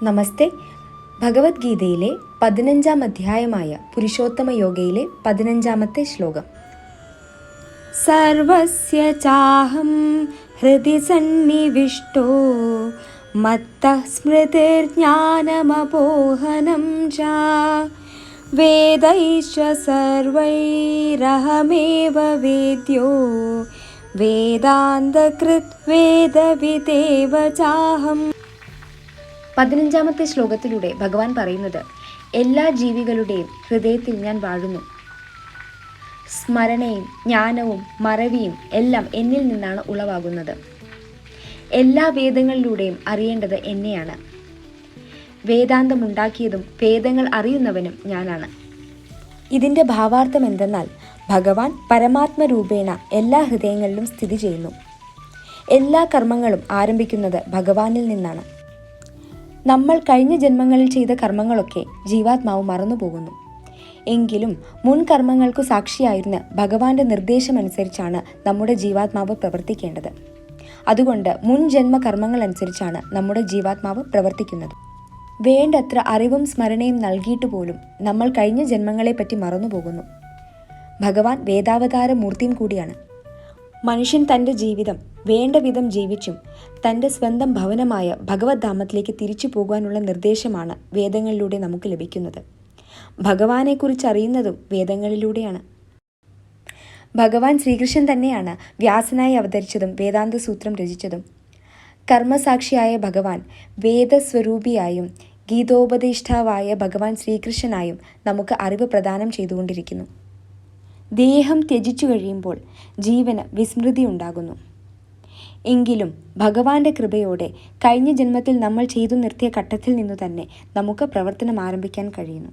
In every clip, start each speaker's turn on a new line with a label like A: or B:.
A: നമസ്തേ. ഭഗവത്ഗീതയിലെ 15-ാം അധ്യായമായ പുരുഷോത്തമ യോഗയിലെ 15-ാമത്തെ ശ്ലോകം. സർവസ്യ ചാഹം ഹൃദി സന്നിവിഷ്ടോ മത്തഃ സ്മൃതിർജ്ഞാനമപോഹനം ച വേദൈശ്ച സർവൈരഹമേവ വേദ്യോ വേദാന്തകൃത് വേദവിദേവ ചാഹം. 15-ാമത്തെ ശ്ലോകത്തിലൂടെ ഭഗവാൻ പറയുന്നത്, എല്ലാ ജീവികളുടെയും ഹൃദയത്തിൽ ഞാൻ വാഴുന്നു. സ്മരണയും ജ്ഞാനവും മറവിയും എല്ലാം എന്നിൽ നിന്നാണ് ഉളവാകുന്നത്. എല്ലാ വേദങ്ങളിലൂടെയും അറിയേണ്ടത് എന്നെയാണ്. വേദാന്തമുണ്ടാക്കിയതും വേദങ്ങൾ അറിയുന്നവനും ഞാനാണ്. ഇതിൻ്റെ ഭാവാർത്ഥം എന്തെന്നാൽ, ഭഗവാൻ പരമാത്മരൂപേണ എല്ലാ ഹൃദയങ്ങളിലും സ്ഥിതി ചെയ്യുന്നു. എല്ലാ കർമ്മങ്ങളും ആരംഭിക്കുന്നത് ഭഗവാനിൽ നിന്നാണ്. നമ്മൾ കഴിഞ്ഞ ജന്മങ്ങളിൽ ചെയ്ത കർമ്മങ്ങളൊക്കെ ജീവാത്മാവ് മറന്നുപോകുന്നു. എങ്കിലും മുൻ കർമ്മങ്ങൾക്കു സാക്ഷിയായിരുന്ന ഭഗവാന്റെ നിർദ്ദേശമനുസരിച്ചാണ് നമ്മുടെ ജീവാത്മാവ് പ്രവർത്തിക്കേണ്ടത്. അതുകൊണ്ട് മുൻ ജന്മ കർമ്മങ്ങൾ അനുസരിച്ചാണ് നമ്മുടെ ജീവാത്മാവ് പ്രവർത്തിക്കുന്നത്. വേണ്ടത്ര അറിവും സ്മരണയും നൽകിയിട്ട് പോലും നമ്മൾ കഴിഞ്ഞ ജന്മങ്ങളെപ്പറ്റി മറന്നുപോകുന്നു. ഭഗവാൻ വേദാവതാര മൂർത്തിയും കൂടിയാണ്. മനുഷ്യൻ തൻ്റെ ജീവിതം വേണ്ട വിധം ജീവിച്ചും തൻ്റെ സ്വന്തം ഭവനമായ ഭഗവത് ധാമത്തിലേക്ക് തിരിച്ചു പോകാനുള്ള നിർദ്ദേശമാണ് വേദങ്ങളിലൂടെ നമുക്ക് ലഭിക്കുന്നത്. ഭഗവാനെക്കുറിച്ച് അറിയുന്നതും വേദങ്ങളിലൂടെയാണ്. ഭഗവാൻ ശ്രീകൃഷ്ണൻ തന്നെയാണ് വ്യാസനായി അവതരിച്ചതും വേദാന്ത സൂത്രം രചിച്ചതും. കർമ്മസാക്ഷിയായ ഭഗവാൻ വേദസ്വരൂപിയായും ഗീതോപദേഷ്ടാവായ ഭഗവാൻ ശ്രീകൃഷ്ണനായും നമുക്ക് അറിവ് പ്രദാനം ചെയ്തുകൊണ്ടിരിക്കുന്നു. ദേഹം ത്യജിച്ചു കഴിയുമ്പോൾ ജീവന് വിസ്മൃതി ഉണ്ടാകുന്നു. എങ്കിലും ഭഗവാന്റെ കൃപയോടെ കഴിഞ്ഞ ജന്മത്തിൽ നമ്മൾ ചെയ്തു നിർത്തിയ ഘട്ടത്തിൽ നിന്നു തന്നെ നമുക്ക് പ്രവർത്തനം ആരംഭിക്കാൻ കഴിയുന്നു.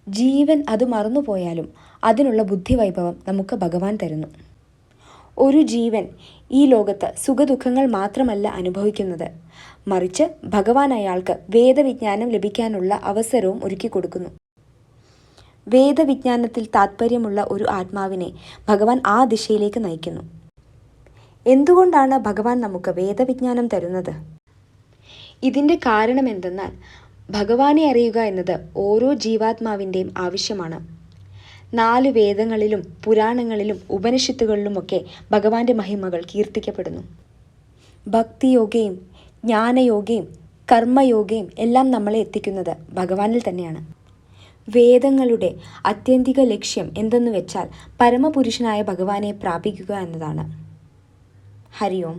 A: ജീവൻ അത് മറന്നുപോയാലും അതിനുള്ള ബുദ്ധിവൈഭവം നമുക്ക് ഭഗവാൻ തരുന്നു. ഒരു ജീവൻ ഈ ലോകത്ത് സുഖദുഃഖങ്ങൾ മാത്രമല്ല അനുഭവിക്കുന്നത്, മറിച്ച് ഭഗവാൻ അയാൾക്ക് വേദവിജ്ഞാനം ലഭിക്കാനുള്ള അവസരവും ഒരുക്കി കൊടുക്കുന്നു. വേദവിജ്ഞാനത്തിൽ താത്പര്യമുള്ള ഒരു ആത്മാവിനെ ഭഗവാൻ ആ ദിശയിലേക്ക് നയിക്കുന്നു. എന്തുകൊണ്ടാണ് ഭഗവാൻ നമുക്ക് വേദവിജ്ഞാനം തരുന്നത്? ഇതിൻ്റെ കാരണം എന്തെന്നാൽ, ഭഗവാനെ അറിയുക എന്നത് ഓരോ ജീവാത്മാവിൻ്റെയും ആവശ്യമാണ്. 4 വേദങ്ങളിലും പുരാണങ്ങളിലും ഉപനിഷത്തുകളിലുമൊക്കെ ഭഗവാന്റെ മഹിമകൾ കീർത്തിക്കപ്പെടുന്നു. ഭക്തിയോഗയും ജ്ഞാനയോഗയും കർമ്മയോഗയും എല്ലാം നമ്മളെ എത്തിക്കുന്നത് ഭഗവാനിൽ തന്നെയാണ്. വേദങ്ങളുടെ ആത്യന്തിക ലക്ഷ്യം എന്തെന്ന് വെച്ചാൽ പരമപുരുഷനായ ഭഗവാനെ പ്രാപിക്കുക എന്നതാണ്. ഹരി ഓം.